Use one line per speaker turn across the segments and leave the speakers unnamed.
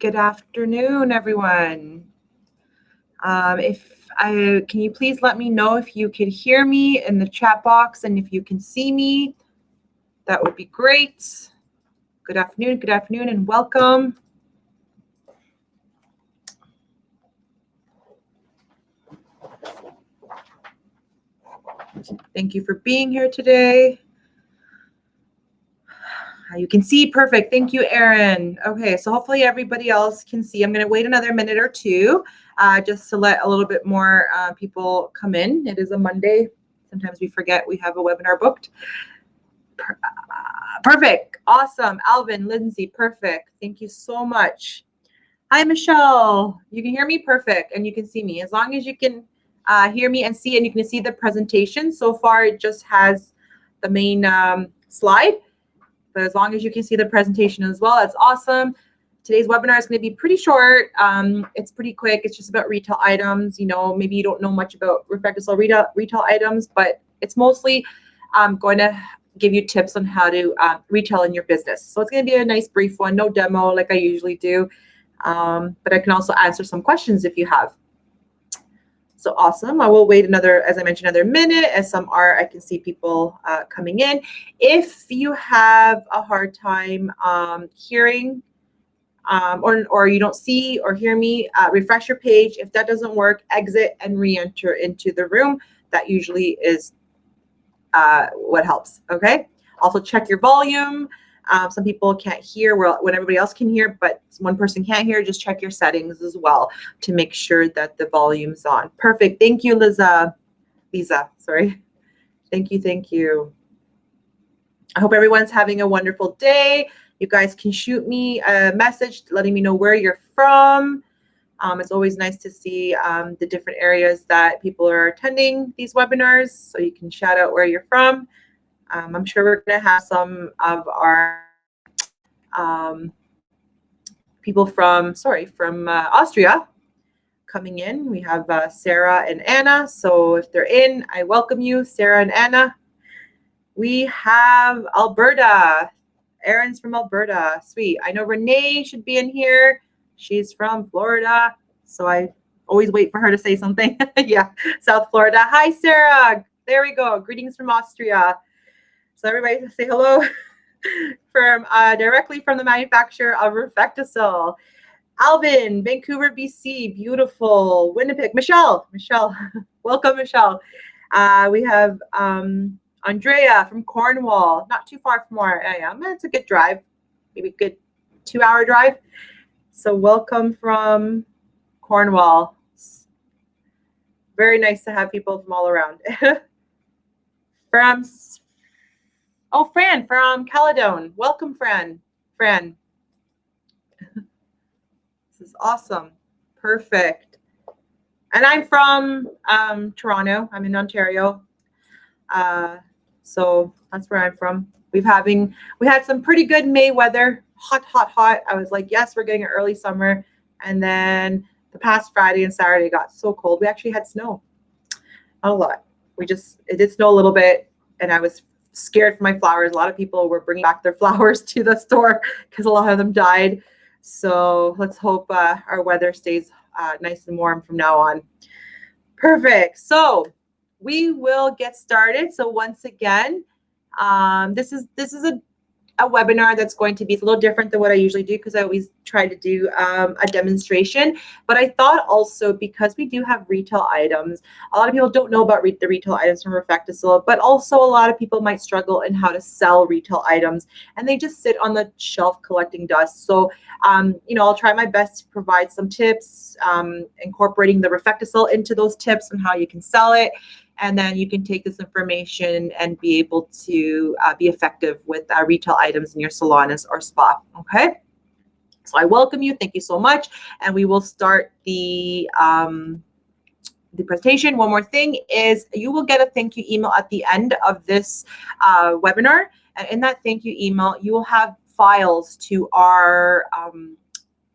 Good afternoon, everyone. Can you please let me know if you could hear me in the chat box and if you can see me? That would be great. Good afternoon, and welcome. Thank you for being here today. You can see, perfect. Thank you, Erin. Okay, so hopefully everybody else can see. I'm going to wait another minute or two just to let a little bit more people come in. It is a Monday. Sometimes we forget we have a webinar booked. Perfect. Awesome. Alvin, Lindsay, perfect. Thank you so much. Hi, Michelle. You can hear me? Perfect. And you can see me. As long as you can hear me and see, and you can see the presentation. So far, it just has the main slide. But as long as you can see the presentation as well, that's awesome. Today's webinar is going to be pretty short. It's pretty quick. It's just about retail items. You know, maybe you don't know much about Reflectisol retail items, but it's mostly going to give you tips on how to retail in your business. So it's going to be a nice brief one, no demo like I usually do. But I can also answer some questions if you have. So awesome. I will wait another, as I mentioned, another minute. As some are, I can see people coming in. If you have a hard time hearing or you don't see or hear me, refresh your page. If that doesn't work, exit and re-enter into the room. That usually is what helps, okay? Also check your volume. Some people can't hear when everybody else can hear, but one person can't hear. Just check your settings as well to make sure that the volume's on. Perfect. Thank you, Lisa, sorry. Thank you. I hope everyone's having a wonderful day. You guys can shoot me a message letting me know where you're from. It's always nice to see the different areas that people are attending these webinars, so you can shout out where you're from. I'm sure we're going to have some of our people from Austria coming in. We have Sarah and Anna. So if they're in, I welcome you, Sarah and Anna. We have Alberta. Erin's from Alberta. Sweet. I know Renee should be in here. She's from Florida. So I always wait for her to say something. Yeah, South Florida. Hi, Sarah. There we go. Greetings from Austria. So everybody say hello from directly from the manufacturer of Reflectisol. Alvin, Vancouver, BC, beautiful. Winnipeg, Michelle, welcome, Michelle. We have Andrea from Cornwall, not too far from where I am. It's a good drive, maybe a good 2-hour drive. So welcome from Cornwall. Very nice to have people from all around. Fran from Caledon. Welcome, Fran. This is awesome. Perfect. And I'm from Toronto. I'm in Ontario. So that's where I'm from. We had some pretty good May weather. Hot. I was like, yes, we're getting an early summer. And then the past Friday and Saturday got so cold. We actually had snow. Not a lot. It did snow a little bit, and I was scared for my flowers. A lot of people were bringing back their flowers to the store because a lot of them died. So let's hope our weather stays nice and warm from now on. Perfect. So we will get started. So once again, this is a webinar that's going to be a little different than what I usually do because I always try to do a demonstration. But I thought also because we do have retail items, a lot of people don't know about the retail items from Reflectisol, but also a lot of people might struggle in how to sell retail items and they just sit on the shelf collecting dust. So, I'll try my best to provide some tips, incorporating the Reflectisol into those tips on how you can sell it. And then you can take this information and be able to be effective with retail items in your salon or spa, okay? So I welcome you. Thank you so much. And we will start the presentation. One more thing is you will get a thank you email at the end of this webinar. And in that thank you email, you will have files to our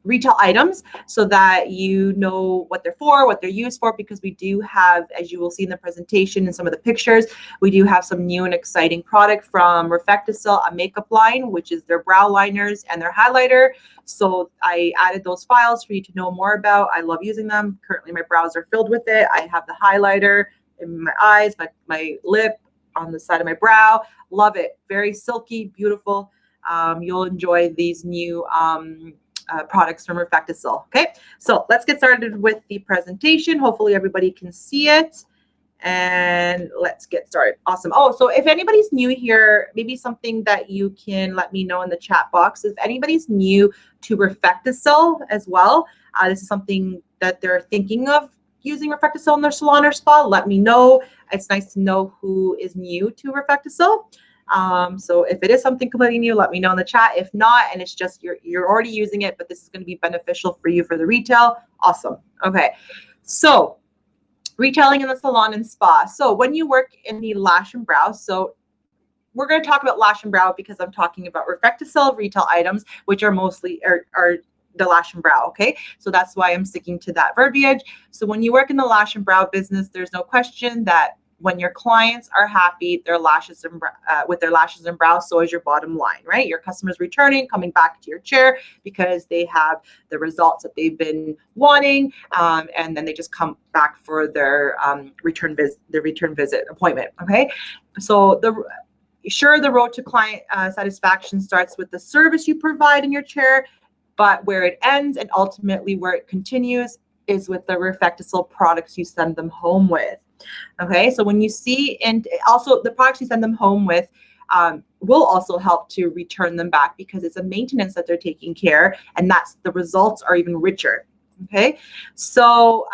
retail items so that you know what they're for, what they're used for, because we do have, as you will see in the presentation and some of the pictures, we do have some new and exciting product from Reflecticil, a makeup line, which is their brow liners and their highlighter. So I added those files for you to know more about. I love using them. Currently my brows are filled with it. I have the highlighter in my eyes, my lip, on the side of my brow. Love it. Very silky, beautiful. You'll enjoy these new products from Reflecticil. Okay, so let's get started with the presentation. Hopefully everybody can see it. And let's get started. Awesome. Oh, so if anybody's new here, maybe something that you can let me know in the chat box. If anybody's new to Reflecticil as well, this is something that they're thinking of using Reflecticil in their salon or spa, let me know. It's nice to know who is new to Reflecticil. So if it is something completely new, let me know in the chat. If not, and it's just you're already using it, but this is going to be beneficial for you for the retail, awesome. Okay, so retailing in the salon and spa. So when you work in the lash and brow, so we're going to talk about lash and brow because I'm talking about Reflecticil retail items, which are mostly are the lash and brow. Okay, so that's why I'm sticking to that verbiage. So when you work in the lash and brow business, there's no question that when your clients are happy, their lashes and with their lashes and brows, so is your bottom line, right? Your customers returning, coming back to your chair because they have the results that they've been wanting, and then they just come back for their return visit appointment. Okay, so the road to client satisfaction starts with the service you provide in your chair, but where it ends and ultimately where it continues is with the Reflecticil products you send them home with. Okay, so when you see, and also the products you send them home with will also help to return them back because it's a maintenance that they're taking care, and that's the results are even richer. Okay, so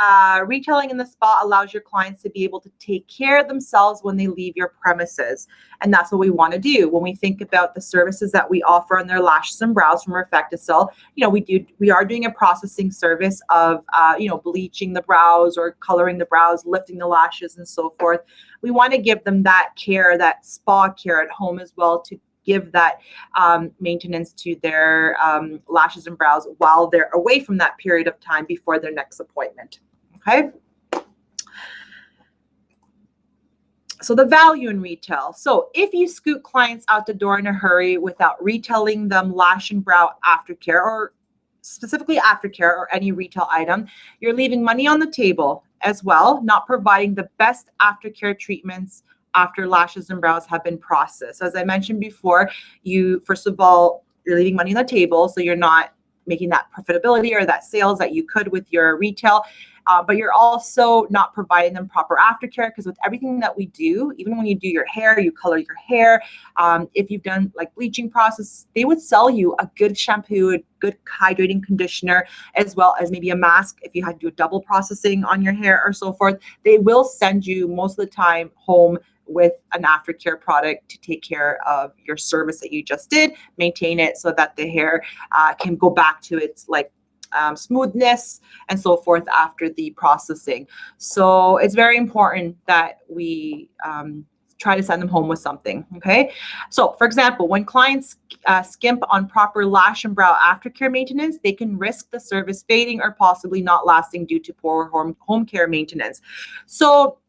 retailing in the spa allows your clients to be able to take care of themselves when they leave your premises. And that's what we want to do when we think about the services that we offer on their lashes and brows from Reflecticil. You know, we are doing a processing service of, bleaching the brows or coloring the brows, lifting the lashes and so forth. We want to give them that care, that spa care at home as well, to give that maintenance to their lashes and brows while they're away from that period of time before their next appointment. Okay. So the value in retail. So if you scoot clients out the door in a hurry without retailing them lash and brow aftercare, or specifically aftercare or any retail item, you're leaving money on the table as well, not providing the best aftercare treatments after lashes and brows have been processed. As I mentioned before, first of all, you're leaving money on the table, so you're not making that profitability or that sales that you could with your retail, but you're also not providing them proper aftercare, because with everything that we do, even when you do your hair, you color your hair, if you've done like bleaching process, they would sell you a good shampoo, a good hydrating conditioner, as well as maybe a mask if you had to do a double processing on your hair or so forth. They will send you most of the time home with an aftercare product to take care of your service that you just did, maintain it so that the hair can go back to its smoothness and so forth after the processing. So it's very important that we try to send them home with something. Okay, so for example, when clients skimp on proper lash and brow aftercare maintenance, they can risk the service fading or possibly not lasting due to poor home care maintenance. So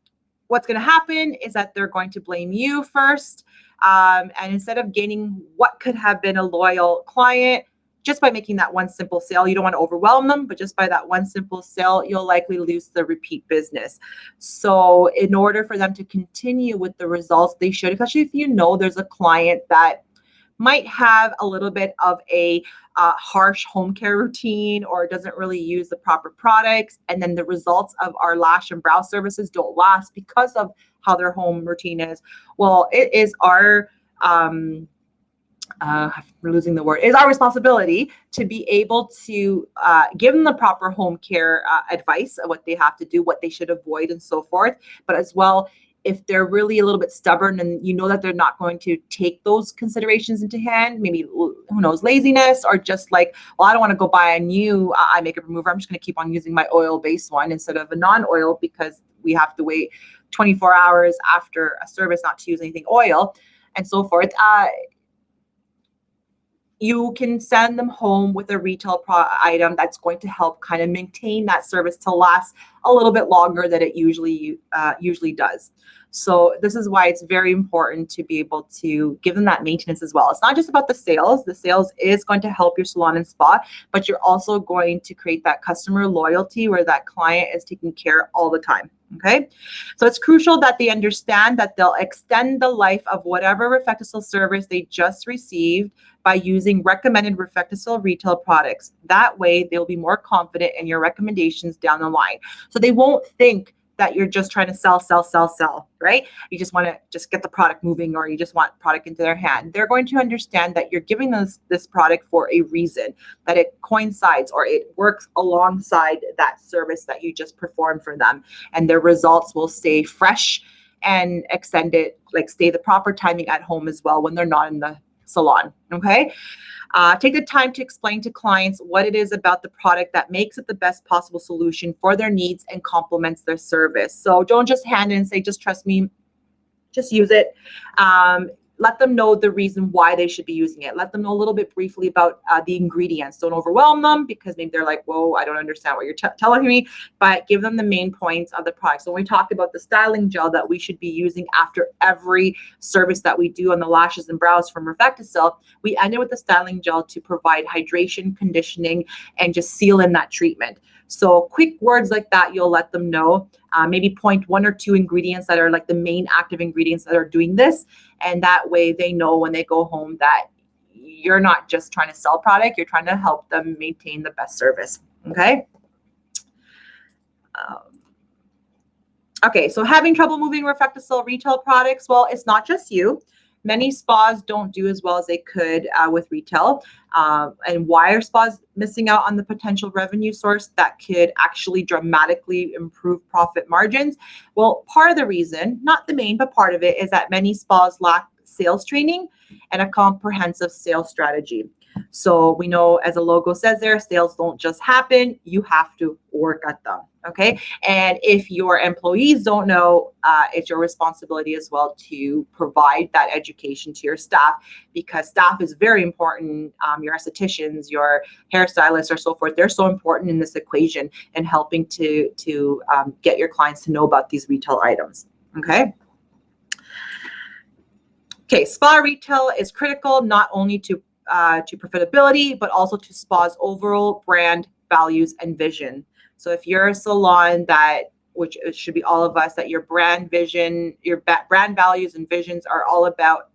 what's going to happen is that they're going to blame you first. And instead of gaining what could have been a loyal client, just by making that one simple sale, you don't want to overwhelm them, but just by that one simple sale, you'll likely lose the repeat business. So in order for them to continue with the results, they should, especially if you know there's a client that might have a little bit of a harsh home care routine or doesn't really use the proper products, and then the results of our lash and brow services don't last because of how their home routine is. Well, it is our we're losing the word, is our responsibility to be able to give them the proper home care advice of what they have to do, what they should avoid and so forth. But as well, if they're really a little bit stubborn and you know that they're not going to take those considerations into hand, maybe, who knows, laziness, or just like, well, I don't want to go buy a new eye makeup remover. I'm just going to keep on using my oil-based one instead of a non-oil because we have to wait 24 hours after a service not to use anything oil and so forth. you can send them home with a retail item that's going to help kind of maintain that service to last a little bit longer than it usually does. So this is why it's very important to be able to give them that maintenance as well. It's not just about the sales. The sales is going to help your salon and spa, but you're also going to create that customer loyalty where that client is taken care all the time. Okay, so it's crucial that they understand that they'll extend the life of whatever Reflectacil service they just received by using recommended Reflectacil retail products. That way, they'll be more confident in your recommendations down the line. So they won't think that you're just trying to sell, right? You just want to just get the product moving, or you just want product into their hand. They're going to understand that you're giving them this product for a reason, that it coincides or it works alongside that service that you just performed for them. And their results will stay fresh and extended, like stay the proper timing at home as well when they're not in the salon, okay? Take the time to explain to clients what it is about the product that makes it the best possible solution for their needs and complements their service. So don't just hand it and say, just trust me, just use it. Let them know the reason why they should be using it. Let them know a little bit briefly about the ingredients. Don't overwhelm them, because maybe they're like, whoa, I don't understand what you're telling me, but give them the main points of the product. So when we talk about the styling gel that we should be using after every service that we do on the lashes and brows from Reflectacil, we end it with the styling gel to provide hydration, conditioning, and just seal in that treatment. So quick words like that, you'll let them know. Maybe point 1 or 2 ingredients that are like the main active ingredients that are doing this. And that way they know when they go home that you're not just trying to sell product, you're trying to help them maintain the best service, okay? Okay, so having trouble moving Reflectacil retail products, well, it's not just you. Many spas don't do as well as they could with retail. And why are spas missing out on the potential revenue source that could actually dramatically improve profit margins? Well, part of the reason, not the main, but part of it, is that many spas lack sales training and a comprehensive sales strategy. So we know, as the logo says there, sales don't just happen. You have to work at them, okay? And if your employees don't know, it's your responsibility as well to provide that education to your staff, because staff is very important. Your estheticians, your hairstylists, or so forth, they're so important in this equation and helping to get your clients to know about these retail items, okay? Okay, spa retail is critical not only to profitability, but also to spa's overall brand values and vision. So if you're a salon which it should be all of us, that your brand vision, your brand values and visions are all about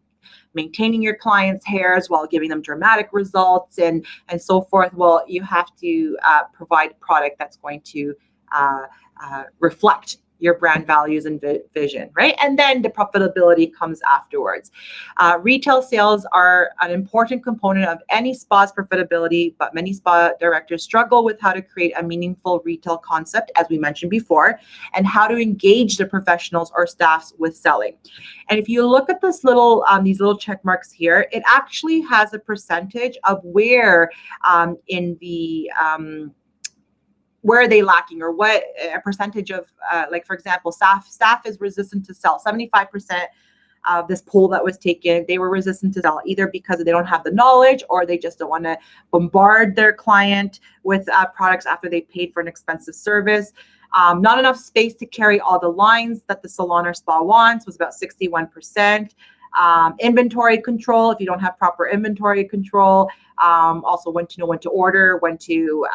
maintaining your clients' hairs while giving them dramatic results and so forth, well, you have to provide a product that's going to reflect your brand values and vision, right? And then the profitability comes afterwards. Retail sales are an important component of any spa's profitability, but many spa directors struggle with how to create a meaningful retail concept, as we mentioned before, and how to engage the professionals or staffs with selling. And if you look at this these little check marks here, it actually has a percentage of where in the where are they lacking, or what a percentage of, like, for example, staff is resistant to sell. 75% of this poll that was taken, they were resistant to sell, either because they don't have the knowledge or they just don't want to bombard their client with products after they paid for an expensive service. Not enough space to carry all the lines that the salon or spa wants was about 61%. Inventory control, if you don't have proper inventory control, also when to know when to order, when to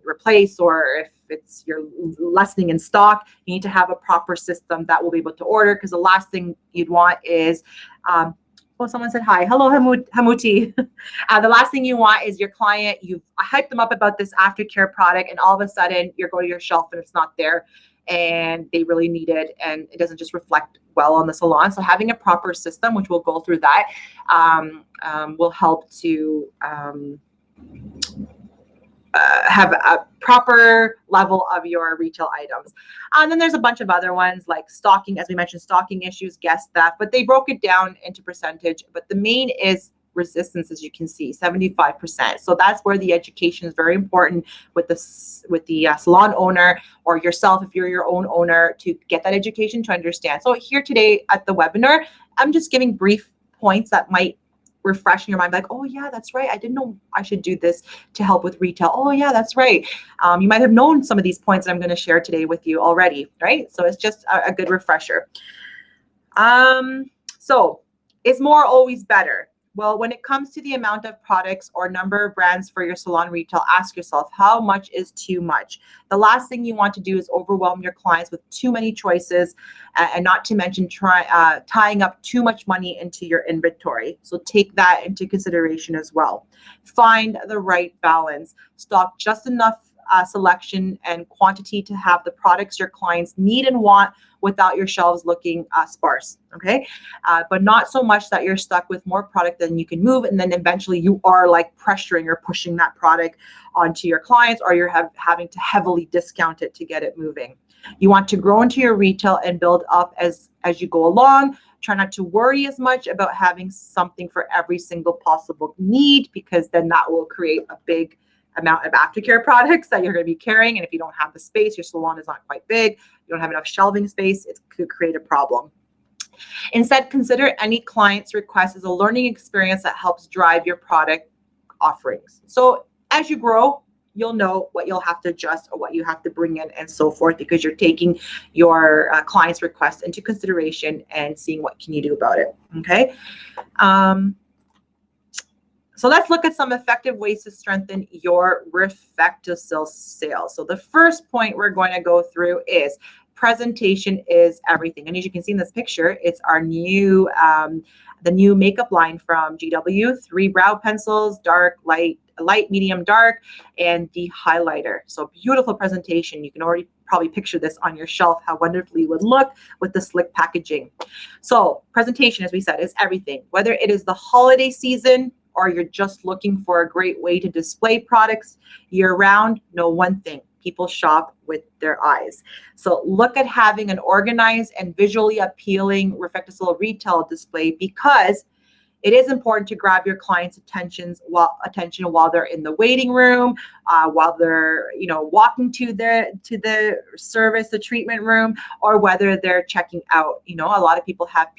replace, or if you're lessening in stock, you need to have a proper system that will be able to order, because the last thing you'd want is, oh, someone said hi. Hello, Hamuti. The last thing you want is your client, you've hyped them up about this Aftercare product, and all of a sudden you're going to your shelf and it's not there, and they really need it, and it doesn't just reflect well on the salon. So having a proper system, which we'll go through that, will help to have a proper level of your retail items. And then there's a bunch of other ones like stocking, as we mentioned, stocking issues, guest theft, but they broke it down into percentage. But the main is resistance, as you can see, 75%. So that's where the education is very important with the salon owner, or yourself if you're your own owner, to get that education to understand. So here today at the webinar, I'm just giving brief points that might refreshing your mind, like, oh yeah, that's right. I didn't know I should do this to help with retail. Oh yeah, that's right. You might have known some of these points that I'm going to share today with you already, right? So it's just a good refresher. So is more always better? Well, when it comes to the amount of products or number of brands for your salon retail, ask yourself, how much is too much? The last thing you want to do is overwhelm your clients with too many choices, and not to mention tying up too much money into your inventory. So take that into consideration as well. Find the right balance. Stock just enough selection and quantity to have the products your clients need and want without your shelves looking sparse, okay? But not so much that you're stuck with more product than you can move, and then eventually you are like pressuring or pushing that product onto your clients, or you're having to heavily discount it to get it moving. You want to grow into your retail and build up as you go along. Try not to worry as much about having something for every single possible need, because then that will create a big amount of aftercare products that you're going to be carrying. And if you don't have the space, your salon is not quite big, you don't have enough shelving space, it could create a problem. Instead, consider any client's request as a learning experience that helps drive your product offerings. So as you grow, you'll know what you'll have to adjust or what you have to bring in and so forth, because you're taking your client's request into consideration and seeing what can you do about it, okay? So let's look at some effective ways to strengthen your reflective sales. So the first point we're going to go through is presentation is everything. And as you can see in this picture, it's our new, the new makeup line from GW, 3 brow pencils, dark, light, medium, dark, and the highlighter. So beautiful presentation. You can already probably picture this on your shelf, how wonderfully it would look with the slick packaging. So presentation, as we said, is everything. Whether it is the holiday season, or you're just looking for a great way to display products year-round, know one thing: people shop with their eyes. So look at having an organized and visually appealing Reflectosol retail display, because it is important to grab your clients' attention while they're in the waiting room, while they're walking to the service, the treatment room, or whether they're checking out. A lot of people have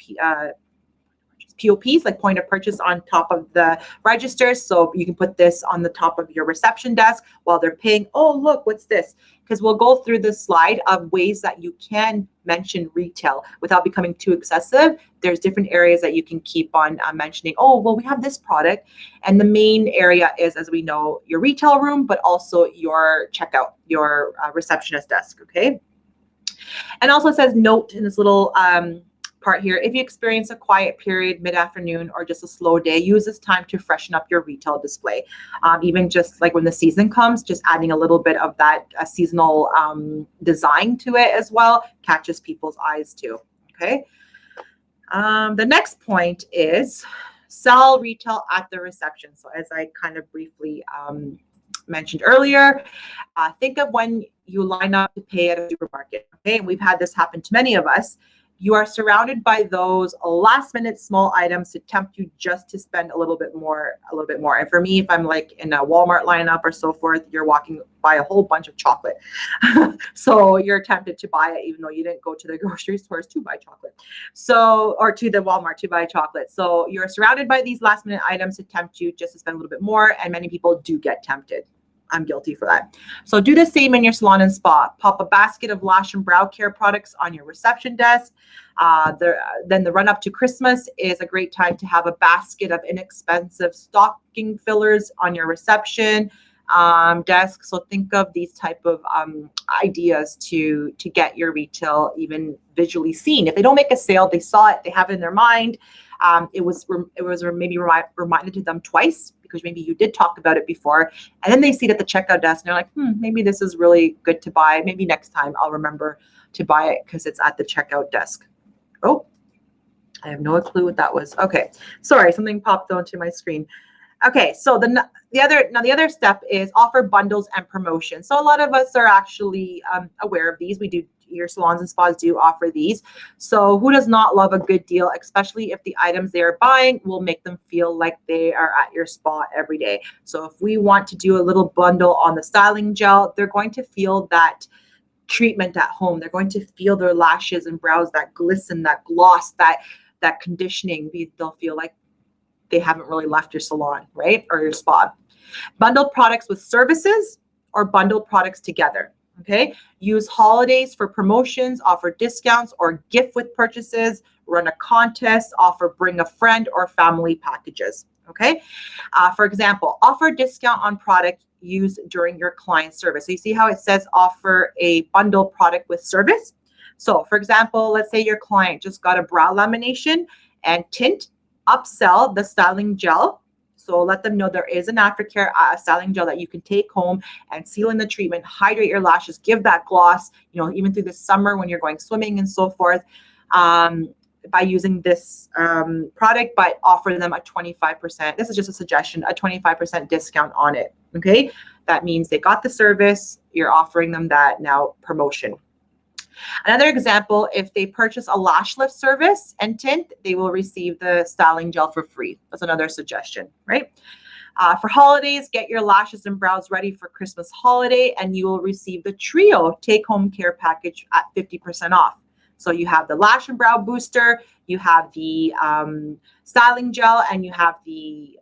POPs, like point of purchase, on top of the registers. So you can put this on the top of your reception desk while they're paying. Oh, look, what's this? Because we'll go through this slide of ways that you can mention retail without becoming too excessive. There's different areas that you can keep on mentioning. Oh, well, we have this product. And the main area is, as we know, your retail room, but also your checkout, your receptionist desk, okay? And also it says note in this little part here: if you experience a quiet period mid-afternoon or just a slow day, use this time to freshen up your retail display. Even just like when the season comes, just adding a little bit of that seasonal design to it as well catches people's eyes too, okay? The next point is sell retail at the reception. So as I kind of briefly mentioned earlier, think of when you line up to pay at a supermarket, okay? And we've had this happen to many of us. You are surrounded by those last-minute small items to tempt you just to spend a little bit more. And for me, if I'm like in a Walmart lineup or so forth, you're walking by a whole bunch of chocolate. So you're tempted to buy it, even though you didn't go to the grocery stores to buy chocolate. So, or to the Walmart to buy chocolate. So you're surrounded by these last-minute items to tempt you just to spend a little bit more. And many people do get tempted. I'm guilty for that. So do the same in your salon and spa. Pop a basket of lash and brow care products on your reception desk. Then the run up to Christmas is a great time to have a basket of inexpensive stocking fillers on your reception desk. So think of these type of ideas to get your retail even visually seen. If they don't make a sale, they saw it, they have it in their mind. It was maybe reminded to them twice, because maybe you did talk about it before, and then they see it at the checkout desk and they're like, maybe this is really good to buy. Maybe next time I'll remember to buy it because it's at the checkout desk. Oh, I have no clue what that was. Okay, sorry, something popped onto my screen. Okay, so the other step is offer bundles and promotions. So a lot of us are actually aware of these. We do, your salons and spas do offer these. So who does not love a good deal, especially if the items they are buying will make them feel like they are at your spa every day. So if we want to do a little bundle on the styling gel, they're going to feel that treatment at home. They're going to feel their lashes and brows, that glisten, that gloss, that conditioning. They'll feel like they haven't really left your salon, right? Or your spa. Bundle products with services or bundle products together. Okay. Use holidays for promotions, offer discounts or gift with purchases, run a contest, offer bring a friend or family packages. Okay. For example, offer a discount on product used during your client service. So you see how it says offer a bundle product with service. So for example, let's say your client just got a brow lamination and tint, upsell the styling gel. So let them know there is an Aftercare styling gel that you can take home and seal in the treatment, hydrate your lashes, give that gloss, even through the summer when you're going swimming and so forth, by using this product, but offer them a 25%. This is just a suggestion, a 25% discount on it. Okay. That means they got the service. You're offering them that now promotion. Another example, if they purchase a lash lift service and tint, they will receive the styling gel for free. That's another suggestion, right? For holidays, get your lashes and brows ready for Christmas holiday, and you will receive the Trio take-home care package at 50% off. So you have the lash and brow booster, you have the styling gel, and you have the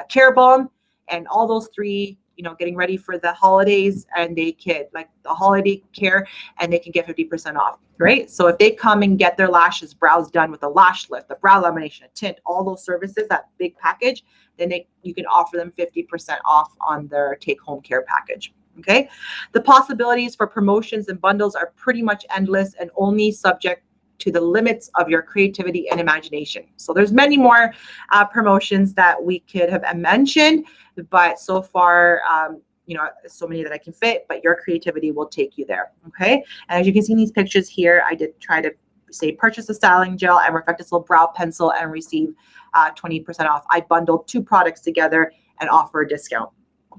care balm, and all those three, getting ready for the holidays, and they can like the holiday care, and they can get 50% off, right? So if they come and get their lashes, brows done with a lash lift, the brow lamination, a tint, all those services, that big package, then you can offer them 50% off on their take-home care package. Okay. The possibilities for promotions and bundles are pretty much endless and only subject to the limits of your creativity and imagination. So there's many more promotions that we could have mentioned, but so far, so many that I can fit, but your creativity will take you there. Okay. And as you can see in these pictures here, I did try to say purchase a styling gel and Reflectacil brow pencil and receive 20% off. I bundled two products together and offer a discount.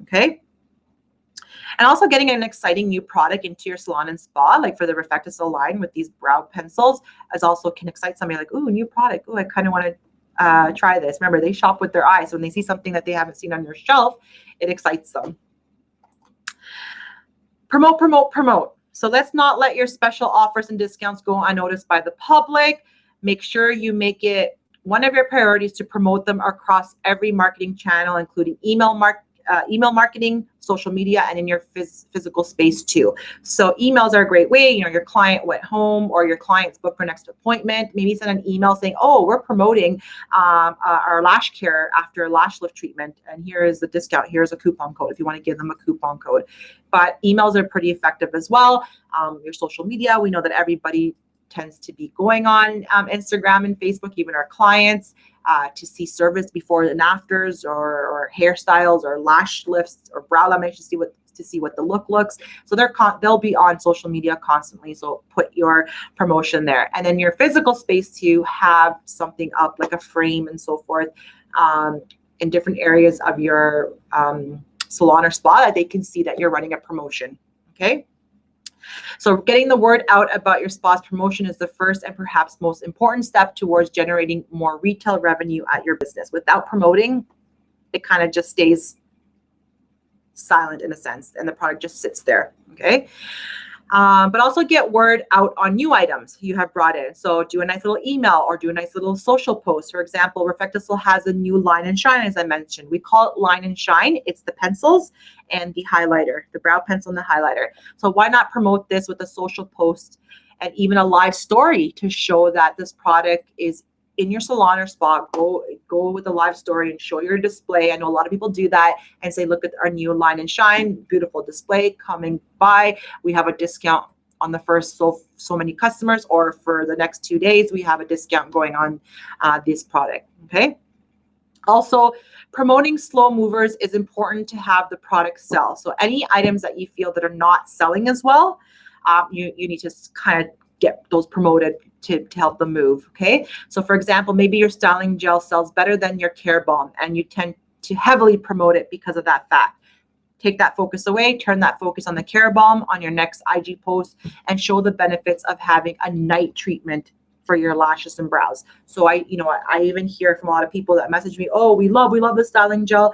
Okay. And also getting an exciting new product into your salon and spa, like for the Reflectacil line with these brow pencils, as also can excite somebody like, ooh, new product. Ooh, I kind of want to try this. Remember, they shop with their eyes. So when they see something that they haven't seen on your shelf, it excites them. Promote, promote, promote. So let's not let your special offers and discounts go unnoticed by the public. Make sure you make it one of your priorities to promote them across every marketing channel, including email marketing, social media, and in your physical space too. So emails are a great way. Your client went home or your client's booked for next appointment. Maybe send an email saying, oh, we're promoting our lash care after a lash lift treatment, and here is the discount. Here's a coupon code if you want to give them a coupon code. But emails are pretty effective as well. Your social media, we know that everybody tends to be going on Instagram and Facebook, even our clients, to see service before and afters, or hairstyles, or lash lifts, or brow lamination to see what the look looks. So they'll be on social media constantly. So put your promotion there, and then your physical space to have something up like a frame and so forth in different areas of your salon or spa that they can see that you're running a promotion. Okay. So getting the word out about your spa's promotion is the first and perhaps most important step towards generating more retail revenue at your business. Without promoting, it kind of just stays silent in a sense, and the product just sits there. Okay. But also get word out on new items you have brought in. So do a nice little email or do a nice little social post. For example, Reflectacil has a new line and shine, as I mentioned. We call it line and shine. It's the pencils and the highlighter, the brow pencil and the highlighter. So why not promote this with a social post and even a live story to show that this product is in your salon or spa? Go with a live story and show your display. I know a lot of people do that and say, look at our new line and shine, beautiful display coming by. We have a discount on the first so many customers, or for the next 2 days, we have a discount going on this product. Okay. Also, promoting slow movers is important to have the product sell. So any items that you feel that are not selling as well, you need to kind of get those promoted to help them move. Okay. So for example, maybe your styling gel sells better than your care balm, and you tend to heavily promote it because of that fact. Take that focus away, turn that focus on the care balm on your next IG post, and show the benefits of having a night treatment for your lashes and brows. So I even hear from a lot of people that message me, oh, we love the styling gel.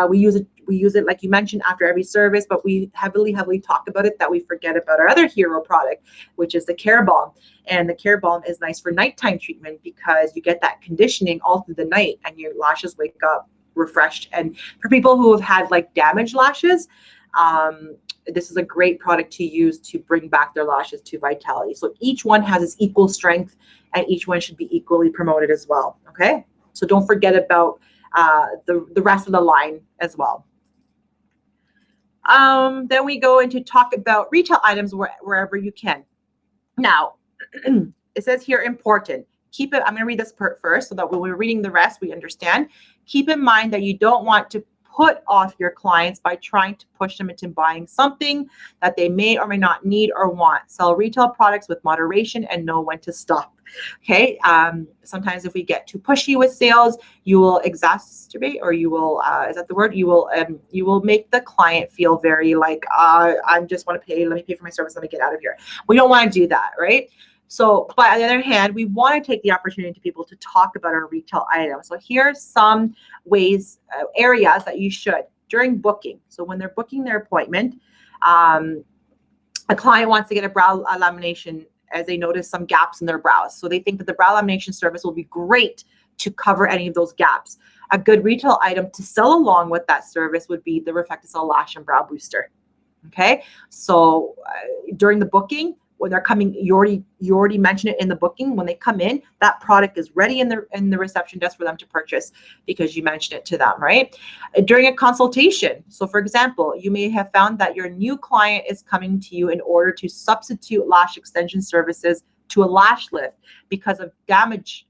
We use it We use it, like you mentioned, after every service, but we heavily talk about it that we forget about our other hero product, which is the Care Balm. And the Care Balm is nice for nighttime treatment because you get that conditioning all through the night and your lashes wake up refreshed. And for people who have had like damaged lashes, this is a great product to use to bring back their lashes to vitality. So each one has its equal strength and each one should be equally promoted as well. Okay. So don't forget about the rest of the line as well. Then we go into talk about retail items wherever you can. Now, it says here important. Keep it, I'm going to read this part first so that when we're reading the rest, we understand. Keep in mind that you don't want to put off your clients by trying to push them into buying something that they may or may not need or want. Sell retail products with moderation and know when to stop. Okay. Sometimes if we get too pushy with sales, you will exacerbate, or you will, is that the word? You will make the client feel very like, I just want to pay. Let me pay for my service. Let me get out of here. We don't want to do that. Right. So, but on the other hand, we want to take the opportunity to people to talk about our retail items. So here's some ways, areas that you should during booking. So when they're booking their appointment, a client wants to get a brow lamination as they notice some gaps in their brows. So they think that the brow lamination service will be great to cover any of those gaps. A good retail item to sell along with that service would be the Reflecticel Lash and Brow Booster. Okay, so during the booking, when they're coming, you already mentioned it in the booking. When they come in, that product is ready in the reception desk for them to purchase because you mentioned it to them, right? During a consultation. So for example, you may have found that your new client is coming to you in order to substitute lash extension services to a lash lift because of damages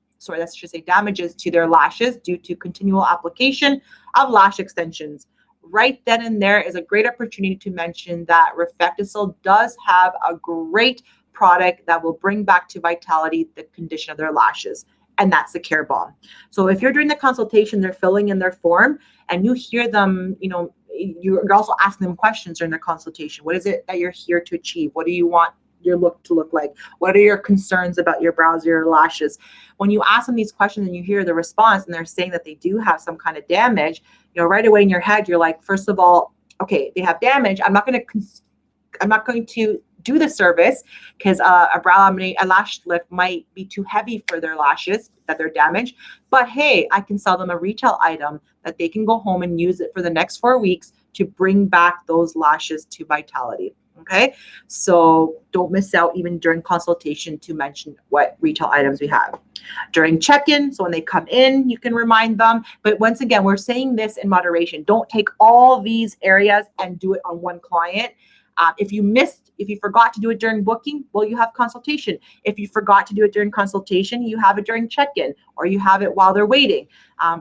to their lashes due to continual application of lash extensions. Right then and there is a great opportunity to mention that Reflecticel does have a great product that will bring back to vitality the condition of their lashes, and that's the Care Balm. So if you're doing the consultation, they're filling in their form, and you hear them, you're also asking them questions during their consultation. What is it that you're here to achieve? What do you want your look to look like? What are your concerns about your brows or your lashes? When you ask them these questions and you hear the response and they're saying that they do have some kind of damage, right away in your head, you're like, first of all, okay, they have damage. I'm not going to do the service because a lash lift might be too heavy for their lashes that they're damaged. But hey, I can sell them a retail item that they can go home and use it for the next 4 weeks to bring back those lashes to vitality. Okay, so don't miss out even during consultation to mention what retail items we have. During check-in, so when they come in, you can remind them. But once again, we're saying this in moderation. Don't take all these areas and do it on one client. If you forgot to do it during booking, well, you have consultation. If you forgot to do it during consultation, you have it during check-in, or you have it while they're waiting,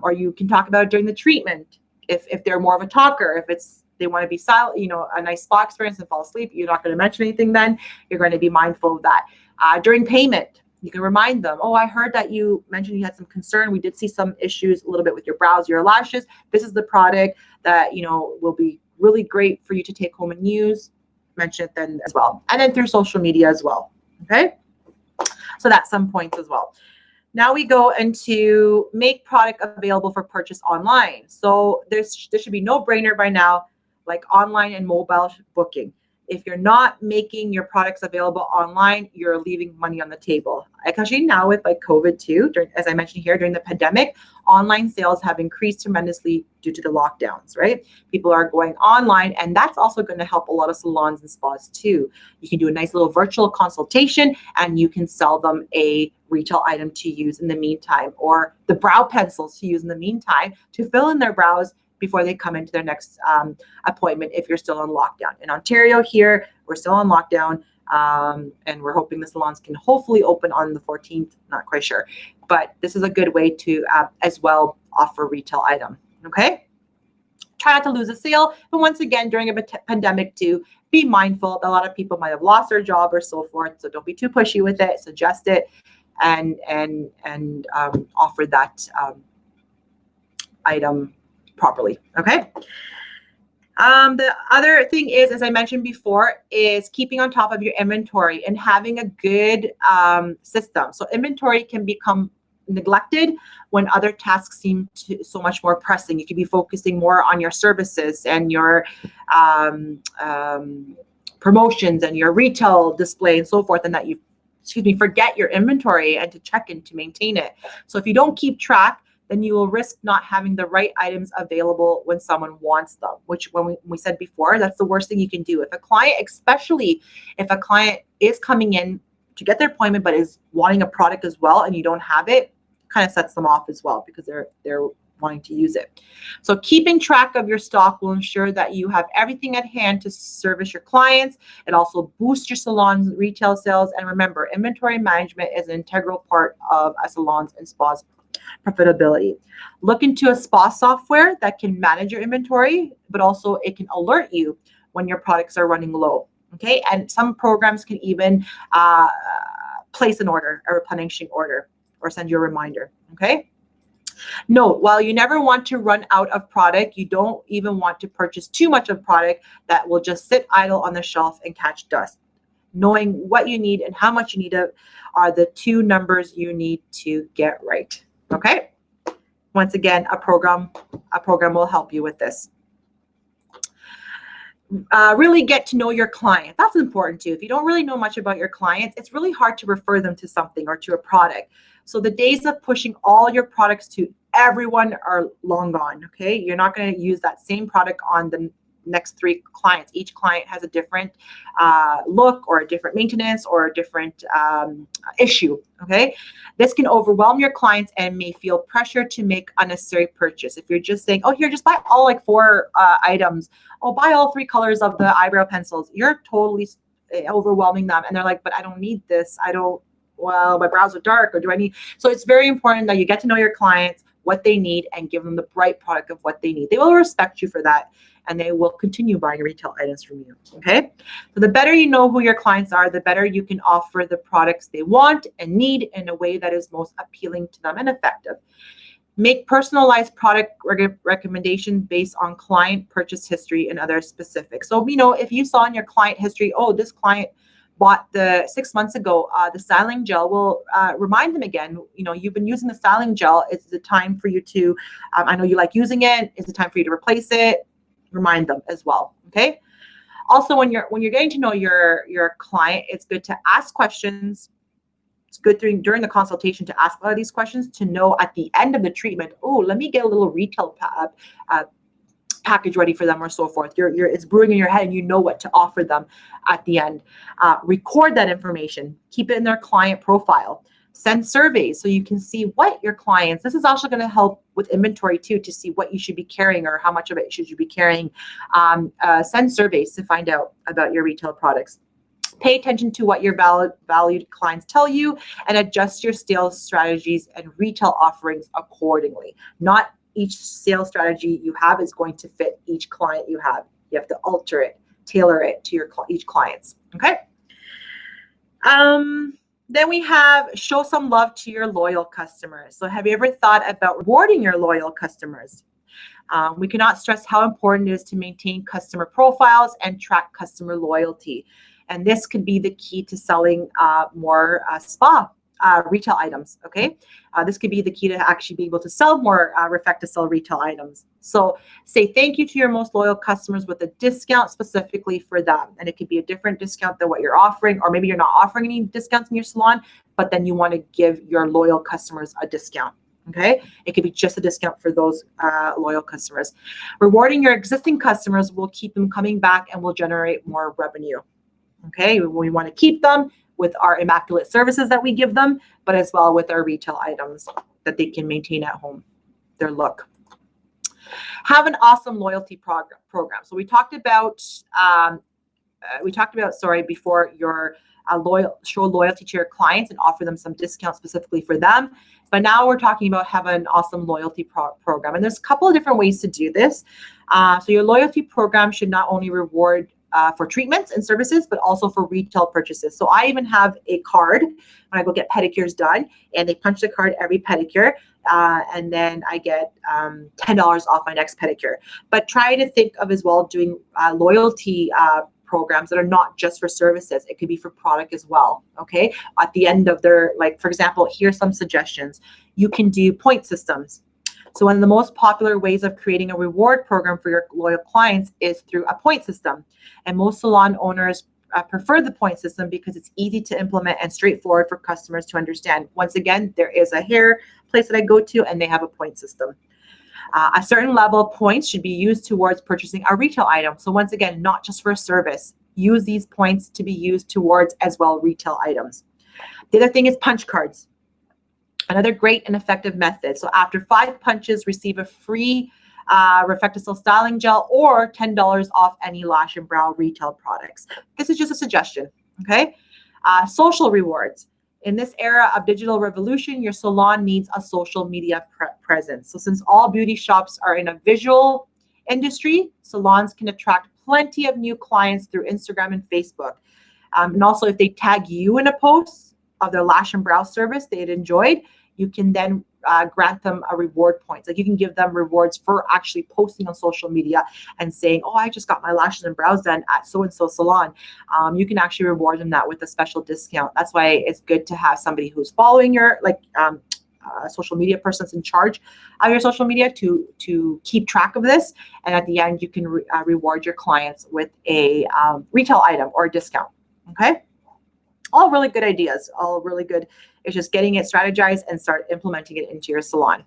or you can talk about it during the treatment. If they're more of a talker, if they want to be silent, a nice spa experience and fall asleep, you're not going to mention anything then. You're going to be mindful of that. During payment, you can remind them, oh, I heard that you mentioned you had some concern. We did see some issues a little bit with your brows, your lashes. This is the product that, will be really great for you to take home and use. Mention it then as well. And then through social media as well. Okay. So that's some points as well. Now we go into make product available for purchase online. So there should be no brainer by now, like online and mobile booking. If you're not making your products available online, you're leaving money on the table. Actually, now with like COVID too, as I mentioned here, during the pandemic, online sales have increased tremendously due to the lockdowns, right? People are going online, and that's also going to help a lot of salons and spas too. You can do a nice little virtual consultation and you can sell them a retail item to use in the meantime, or the brow pencils to use in the meantime to fill in their brows before they come into their next appointment if you're still on lockdown. In Ontario here, we're still on lockdown, and we're hoping the salons can hopefully open on the 14th, not quite sure. But this is a good way to as well offer retail item, okay? Try not to lose a sale, but once again, during a pandemic too, be mindful that a lot of people might have lost their job or so forth, so don't be too pushy with it, suggest it, and offer that item properly. Okay. The other thing is, as I mentioned before, is keeping on top of your inventory and having a good system. So inventory can become neglected when other tasks seem so much more pressing. You could be focusing more on your services and your promotions and your retail display and so forth, and that you forget your inventory and to check and to maintain it. So if you don't keep track, then you will risk not having the right items available when someone wants them, which when we said before, that's the worst thing you can do. If a client, especially if a client is coming in to get their appointment but is wanting a product as well and you don't have it, kind of sets them off as well because they're wanting to use it. So keeping track of your stock will ensure that you have everything at hand to service your clients and also boost your salon's retail sales. And remember, inventory management is an integral part of a salon's and spa's profitability. Look into a spa software that can manage your inventory, but also it can alert you when your products are running low. Okay, and some programs can even place an order, a replenishing order, or send you a reminder. Okay. Note, while you never want to run out of product, you don't even want to purchase too much of product that will just sit idle on the shelf and catch dust. Knowing what you need and how much you need are the two numbers you need to get right. Okay. Once again, a program will help you with this. Really get to know your client. That's important too. If you don't really know much about your clients, it's really hard to refer them to something or to a product. So the days of pushing all your products to everyone are long gone. Okay. You're not going to use that same product on the next 3 clients. Each client has a different look or a different maintenance or a different issue. Okay. This can overwhelm your clients and may feel pressure to make unnecessary purchase. If you're just saying, oh, here, just buy all like 4 items. Oh, buy all 3 colors of the eyebrow pencils. You're totally overwhelming them. And they're like, but I don't need this. Well, my brows are dark, or do I need? So it's very important that you get to know your clients, what they need, and give them the right product of what they need. They will respect you for that, and they will continue buying retail items from you. Okay. So the better you know who your clients are, the better you can offer the products they want and need in a way that is most appealing to them and effective. Make personalized product recommendations based on client purchase history and other specifics. So, if you saw in your client history, oh, this client bought 6 months ago, the styling gel, will remind them again, you've been using the styling gel. It's the time for you to, I know you like using it. It's the time for you to replace it. Remind them as well. Okay. Also, when you're getting to know your client, it's good to ask questions. It's good during the consultation to ask a lot of these questions to know at the end of the treatment, oh, let me get a little retail package ready for them or so forth. It's brewing in your head and you know what to offer them at the end. Record that information. Keep it in their client profile. Send surveys so you can see what your clients, this is also going to help with inventory too, to see what you should be carrying or how much of it should you be carrying. Send surveys to find out about your retail products. Pay attention to what your valued clients tell you and adjust your sales strategies and retail offerings accordingly. Not each sales strategy you have is going to fit each client you have. You have to alter it, tailor it to each client's. Okay. Then we have show some love to your loyal customers. So have you ever thought about rewarding your loyal customers? We cannot stress how important it is to maintain customer profiles and track customer loyalty. And this could be the key to selling more spa retail items. Okay. This could be the key to actually be able to sell more Refect-to-Sell retail items. So say thank you to your most loyal customers with a discount specifically for them. And it could be a different discount than what you're offering, or maybe you're not offering any discounts in your salon, but then you want to give your loyal customers a discount. Okay. It could be just a discount for those loyal customers. Rewarding your existing customers will keep them coming back and will generate more revenue. Okay. We want to keep them with our immaculate services that we give them, but as well with our retail items that they can maintain at home, their look. Have an awesome loyalty program. So we talked about, before your show loyalty to your clients and offer them some discounts specifically for them. But now we're talking about have an awesome loyalty program. And there's a couple of different ways to do this. So your loyalty program should not only reward for treatments and services, but also for retail purchases. So I even have a card when I go get pedicures done, and they punch the card every pedicure, and then I get $10 off my next pedicure. But try to think of as well doing loyalty programs that are not just for services. It could be for product as well. Okay. At the end of their, like, for example, here's some suggestions. You can do point systems. So one of the most popular ways of creating a reward program for your loyal clients is through a point system. And most salon owners prefer the point system because it's easy to implement and straightforward for customers to understand. Once again, there is a hair place that I go to and they have a point system. A certain level of points should be used towards purchasing a retail item. So once again, not just for a service. Use these points to be used towards as well retail items. The other thing is punch cards. Another great and effective method. So after 5 punches, receive a free Reflectacel styling gel or $10 off any lash and brow retail products. This is just a suggestion, okay? Social rewards. In this era of digital revolution, your salon needs a social media presence. So since all beauty shops are in a visual industry, salons can attract plenty of new clients through Instagram and Facebook. And also if they tag you in a post of their lash and brow service they'd enjoyed, you can then grant them a reward points. Like you can give them rewards for actually posting on social media and saying, oh, I just got my lashes and brows done at so-and-so salon. You can actually reward them that with a special discount. That's why it's good to have somebody who's following your social media person's in charge of your social media to keep track of this. And at the end, you can reward your clients with a retail item or a discount. Okay. All really good ideas, all really good. It's just getting it strategized and start implementing it into your salon.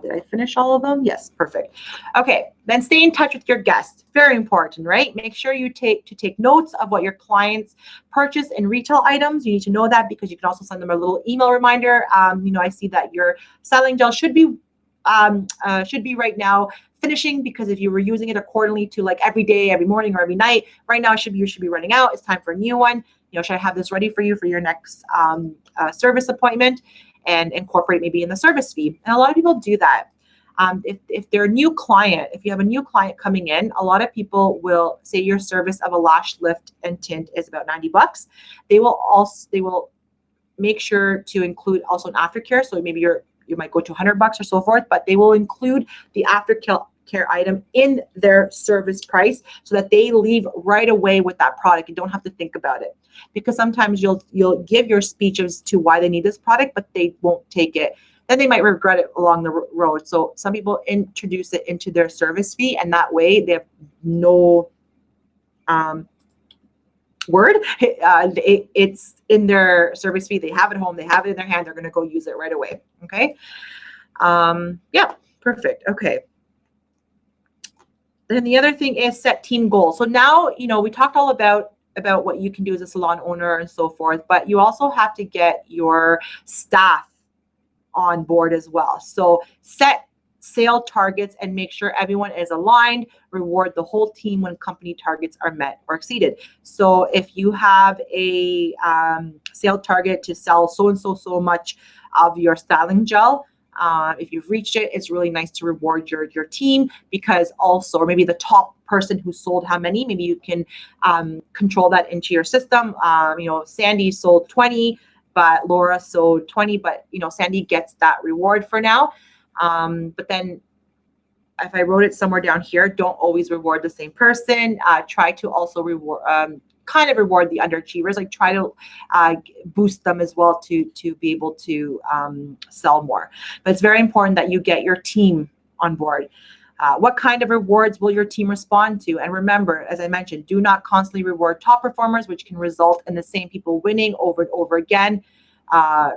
Did I finish all of them? Yes, perfect. Okay, then stay in touch with your guests. Very important, right? Make sure you take notes of what your clients purchase in retail items. You need to know that because you can also send them a little email reminder. I see that your styling gel should be right now finishing, because if you were using it accordingly to like every day, every morning, or every night, right now you should be running out. It's time for a new one. Should I have this ready for you for your next service appointment, and incorporate maybe in the service fee? And a lot of people do that. If they're a new client, if you have a new client coming in, a lot of people will say your service of a lash lift and tint is about $90. They will make sure to include also an aftercare. So maybe you might go to $100 or so forth, but they will include the aftercare item in their service price so that they leave right away with that product. You don't have to think about it, because sometimes you'll give your speech as to why they need this product, but they won't take it. Then they might regret it along the road. So some people introduce it into their service fee, and that way they have no word. It's in their service fee. They have it home. They have it in their hand. They're going to go use it right away. Okay. Yeah, perfect. Okay. Then the other thing is set team goals. So now, we talked all about what you can do as a salon owner and so forth, but you also have to get your staff on board as well. So set sale targets and make sure everyone is aligned. Reward the whole team when company targets are met or exceeded. So if you have a sale target to sell so much of your styling gel, if you've reached it, it's really nice to reward your team, because also, or maybe the top person who sold how many, maybe you can control that into your system. Sandy sold 20, but Laura sold 20, but Sandy gets that reward for now. But then if I wrote it somewhere down here, don't always reward the same person. Try to also reward the underachievers. Like try to boost them as well to be able to sell more. But it's very important that you get your team on board. What kind of rewards will your team respond to? And remember, as I mentioned, do not constantly reward top performers, which can result in the same people winning over and over again.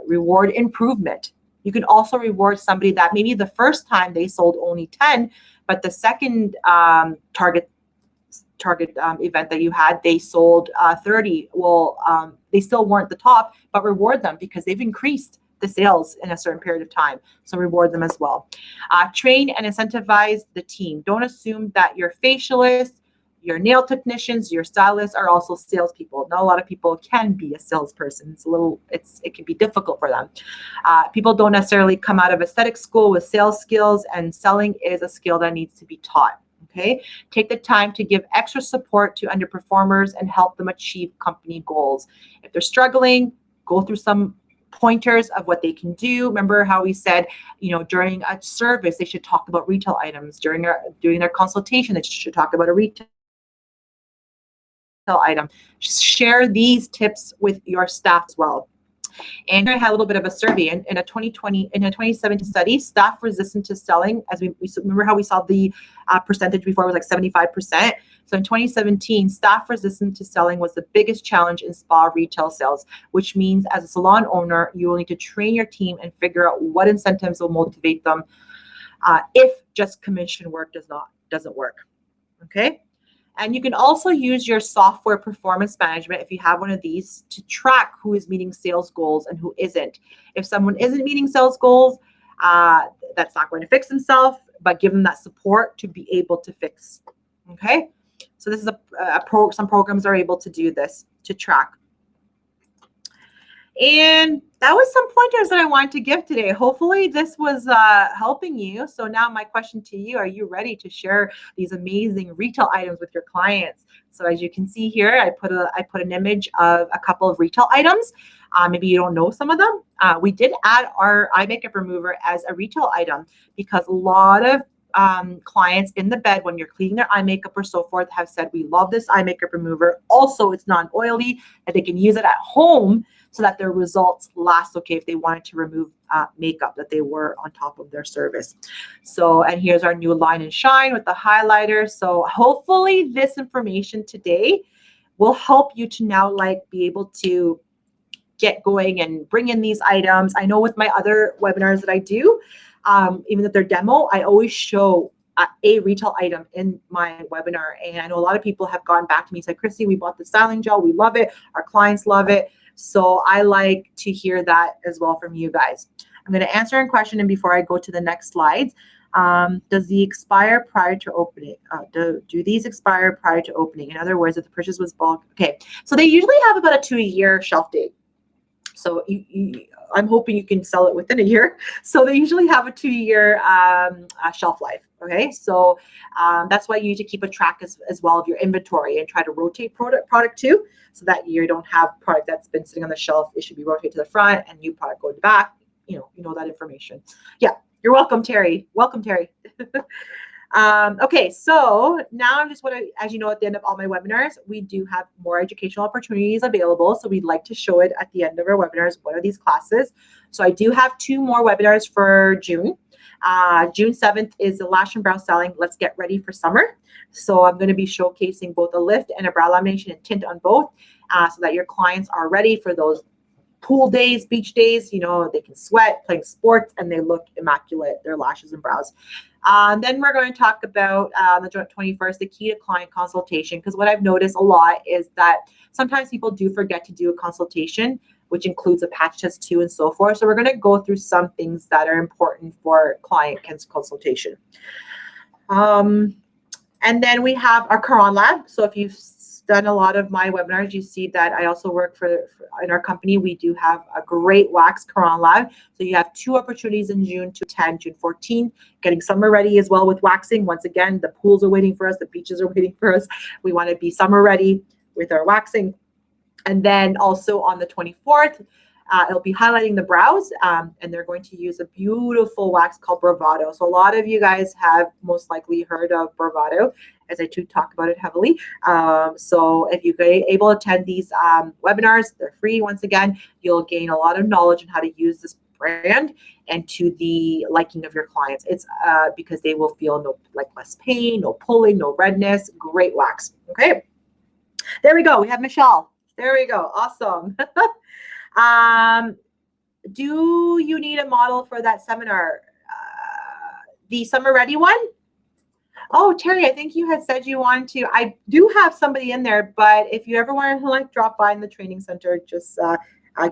Reward improvement. You can also reward somebody that maybe the first time they sold only 10, but the second target event that you had, they sold 30. Well, they still weren't the top, but reward them because they've increased the sales in a certain period of time. So reward them as well. Train and incentivize the team. Don't assume that your facialists, your nail technicians, your stylists are also salespeople. Not a lot of people can be a salesperson. It can be difficult for them. People don't necessarily come out of aesthetic school with sales skills, and selling is a skill that needs to be taught. Okay, take the time to give extra support to underperformers and help them achieve company goals. If they're struggling, go through some pointers of what they can do. Remember how we said, during a service, they should talk about retail items. During their consultation, they should talk about a retail retail item. Share these tips with your staff as well. And I had a little bit of a survey in a 2017 study, staff resistant to selling, as we remember how we saw the percentage before, it was like 75%. So in 2017, staff resistant to selling was the biggest challenge in spa retail sales, which means as a salon owner, you will need to train your team and figure out what incentives will motivate them if just commission work doesn't work. Okay. And you can also use your software performance management, if you have one of these, to track who is meeting sales goals and who isn't. If someone isn't meeting sales goals, that's not going to fix themselves, but give them that support to be able to fix. Okay. So this is some programs are able to do this, to track. And that was some pointers that I wanted to give today. Hopefully this was helping you. So now my question to you, are you ready to share these amazing retail items with your clients? So as you can see here, I put an image of a couple of retail items. Maybe you don't know some of them. We did add our eye makeup remover as a retail item because a lot of clients in the bed when you're cleaning their eye makeup or so forth have said, we love this eye makeup remover. Also, it's non-oily and they can use it at home so that their results last okay if they wanted to remove makeup that they were on top of their service. So, and here's our new Line and Shine with the highlighter. So hopefully this information today will help you to now be able to get going and bring in these items. I know with my other webinars that I do, even if they're demo, I always show a retail item in my webinar. And I know a lot of people have gone back to me and said, Christy, we bought the styling gel. We love it. Our clients love it. So I like to hear that as well from you guys. I'm going to answer a question, and before I go to the next slides, does the expire prior to opening? Do these expire prior to opening? In other words, if the purchase was bulk, okay. So they usually have about a 2-year shelf date. So I'm hoping you can sell it within a year. So they usually have a 2-year shelf life. Okay, so that's why you need to keep a track as well of your inventory and try to rotate product too, so that you don't have product that's been sitting on the shelf. It should be rotated to the front and new product go to the back. You know that information. Yeah, you're welcome, Terry. Welcome, Terry. Okay, so now as you know, at the end of all my webinars, we do have more educational opportunities available. So we'd like to show it at the end of our webinars. What are these classes? So I do have 2 more webinars for June. June 7th is the lash and brow styling. Let's get ready for summer. So I'm going to be showcasing both a lift and a brow lamination and tint on both, so that your clients are ready for those pool days, beach days. They can sweat, playing sports, and they look immaculate, their lashes and brows. Then we're going to talk about the 21st, the key to client consultation, because what I've noticed a lot is that sometimes people do forget to do a consultation, which includes a patch test too and so forth. So we're going to go through some things that are important for client consultation. And then we have our Caron Lab. So if you've done a lot of my webinars, you see that I also work in our company. We do have a great wax Caron Lab. So you have 2 opportunities in June to attend, June 14th, getting summer ready as well with waxing. Once again, the pools are waiting for us. The beaches are waiting for us. We want to be summer ready with our waxing. And then also on the 24th, it'll be highlighting the brows, and they're going to use a beautiful wax called Bravado. So a lot of you guys have most likely heard of Bravado, as I do talk about it heavily. So if you're able to attend these webinars, they're free. Once again, you'll gain a lot of knowledge on how to use this brand and to the liking of your clients. It's because they will feel less pain, no pulling, no redness. Great wax. Okay, there we go. We have Michelle. There we go. Awesome. Do you need a model for that seminar? The summer ready one? Oh, Terry, I think you had said you wanted to. I do have somebody in there, but if you ever want to drop by in the training center, just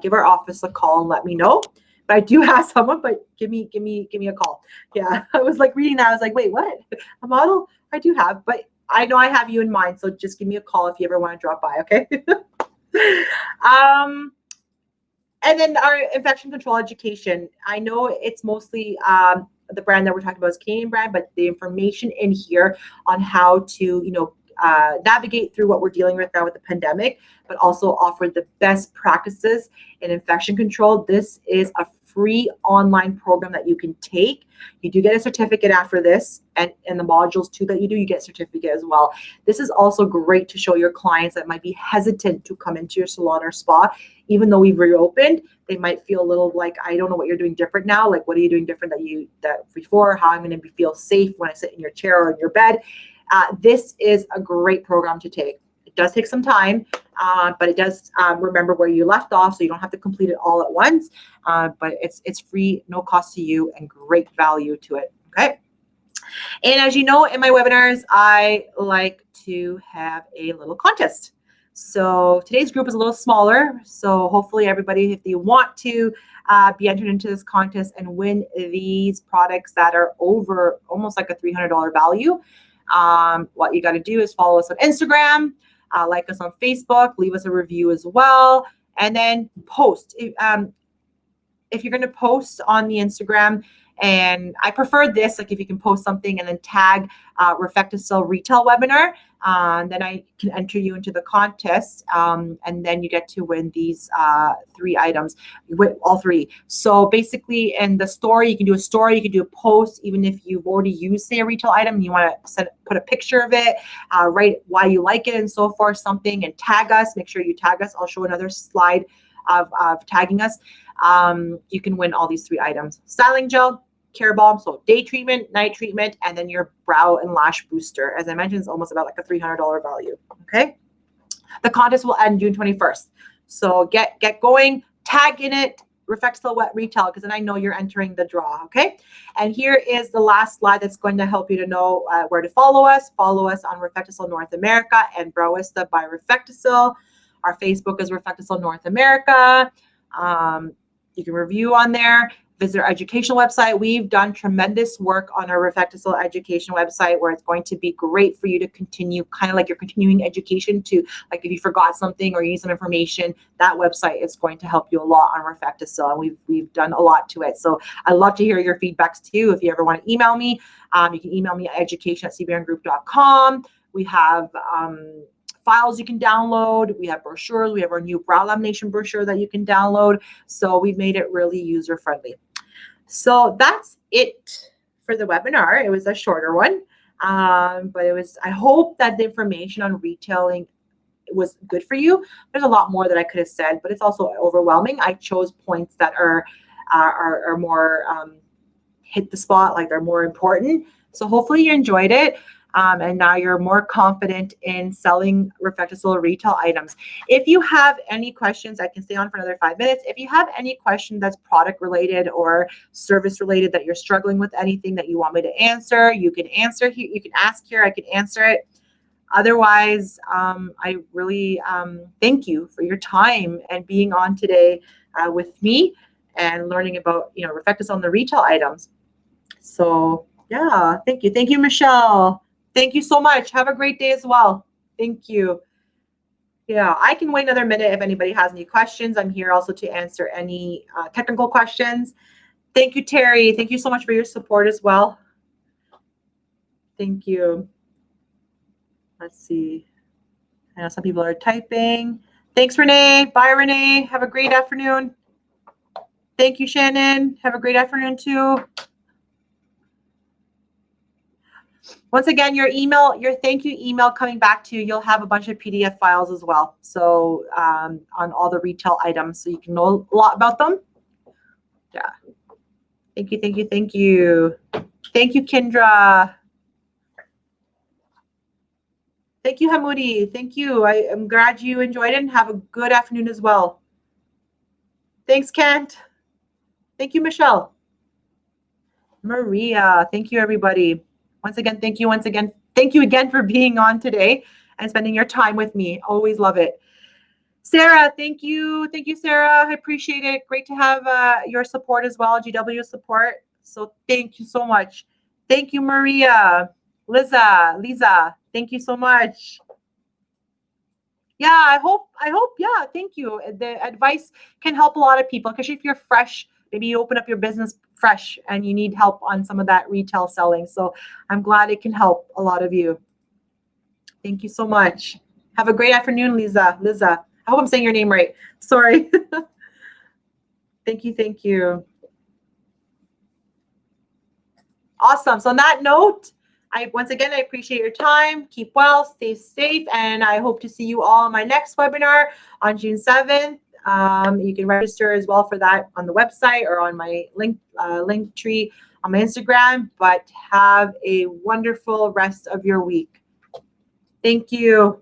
give our office a call and let me know. But I do have someone, but give me a call. Yeah, I was reading that. I was like, wait, what? A model? I do have, but I know I have you in mind. So just give me a call if you ever want to drop by. Okay. And then our infection control education. I know it's mostly the brand that we're talking about is Canadian brand, but the information in here on how to, navigate through what we're dealing with now with the pandemic, but also offer the best practices in infection control. This is a free online program that you can take. You do get a certificate after this, and the modules too that you do, you get a certificate as well. This is also great to show your clients that might be hesitant to come into your salon or spa. Even though we've reopened, they might feel a little like, I don't know what you're doing different now. Like, what are you doing different that before? How I'm going to feel safe when I sit in your chair or in your bed. This is a great program to take. It does take some time, but it does remember where you left off, so you don't have to complete it all at once. But it's free, no cost to you, and great value to it. Okay. And as you know, in my webinars, I like to have a little contest. So today's group is a little smaller. So hopefully everybody, if you want to be entered into this contest and win these products that are over almost like a $300 value, what you got to do is follow us on Instagram, like us on Facebook, leave us a review as well, and then post. If you're going to post on the Instagram, and I prefer this, like if you can post something and then tag Refecticil Retail Webinar, then I can enter you into the contest, and then you get to win these 3 items, all 3. So basically in the story, you can do a story, you can do a post, even if you've already used, say, a retail item, and you want to put a picture of it, write why you like it and so forth, something, and tag us. Make sure you tag us. I'll show another slide of tagging us. You can win all these 3 items: styling gel, care balm, so day treatment, night treatment, and then your brow and lash booster. As I mentioned, it's almost about like a $300 value. Okay. The contest will end June 21st. So get going, tag in it, Refecticil Wet Retail, because then I know you're entering the draw. Okay. And here is the last slide that's going to help you to know where to follow us. Follow us on Refecticil North America and Browista by Refecticil. Our Facebook is Refecticil North America. You can review on there. Visit our educational website. We've done tremendous work on our Refecticil education website, where it's going to be great for you to continue, kind of like your continuing education, to, like, if you forgot something or you need some information, that website is going to help you a lot on Refecticil, and we've done a lot to it. So I love to hear your feedbacks too. If you ever want to email me, you can email me at education@cbrngroup.com. We have files you can download. We have brochures. We have our new brow lamination brochure that you can download. So we've made it really user-friendly. So that's it for the webinar. It was a shorter one, but I hope that the information on retailing was good for you. There's a lot more that I could have said, but it's also overwhelming. I chose points that are more hit the spot, like they're more important. So hopefully you enjoyed it. And now you're more confident in selling Refecticil retail items. If you have any questions, I can stay on for another 5 minutes. If you have any question that's product related or service related, that you're struggling with, anything that you want me to answer, you can answer here. You can ask here. I can answer it. Otherwise, I really thank you for your time and being on today with me and learning about, Refecticil and the retail items. So yeah, thank you. Thank you, Michelle. Thank you so much. Have a great day as well. Thank you. Yeah, I can wait another minute if anybody has any questions. I'm here also to answer any technical questions. Thank you, Terry. Thank you so much for your support as well. Thank you. Let's see. I know some people are typing. Thanks, Renee. Bye, Renee. Have a great afternoon. Thank you, Shannon. Have a great afternoon, too. Once again, your thank you email coming back to you, you'll have a bunch of PDF files as well. So on all the retail items, so you can know a lot about them. Yeah. Thank you, thank you, thank you. Thank you, Kendra. Thank you, Hamoudi. Thank you. I am glad you enjoyed it, and have a good afternoon as well. Thanks, Kent. Thank you, Michelle. Maria. Thank you, everybody. Once again, thank you. Once again, thank you again for being on today and spending your time with me. Always love it. Sarah, thank you. Thank you, Sarah. I appreciate it. Great to have your support as well, GW support. So thank you so much. Thank you, Maria. Lisa, thank you so much. Yeah, I hope, yeah, thank you. The advice can help a lot of people, because if you're fresh, maybe you open up your business fresh and you need help on some of that retail selling. So I'm glad it can help a lot of you. Thank you so much. Have a great afternoon, Liza. I hope I'm saying your name right. Sorry. Thank you. Thank you. Awesome. So on that note, once again, I appreciate your time. Keep well, stay safe, and I hope to see you all in my next webinar on June 7th. You can register as well for that on the website or on my link tree on my Instagram. But have a wonderful rest of your week. Thank you.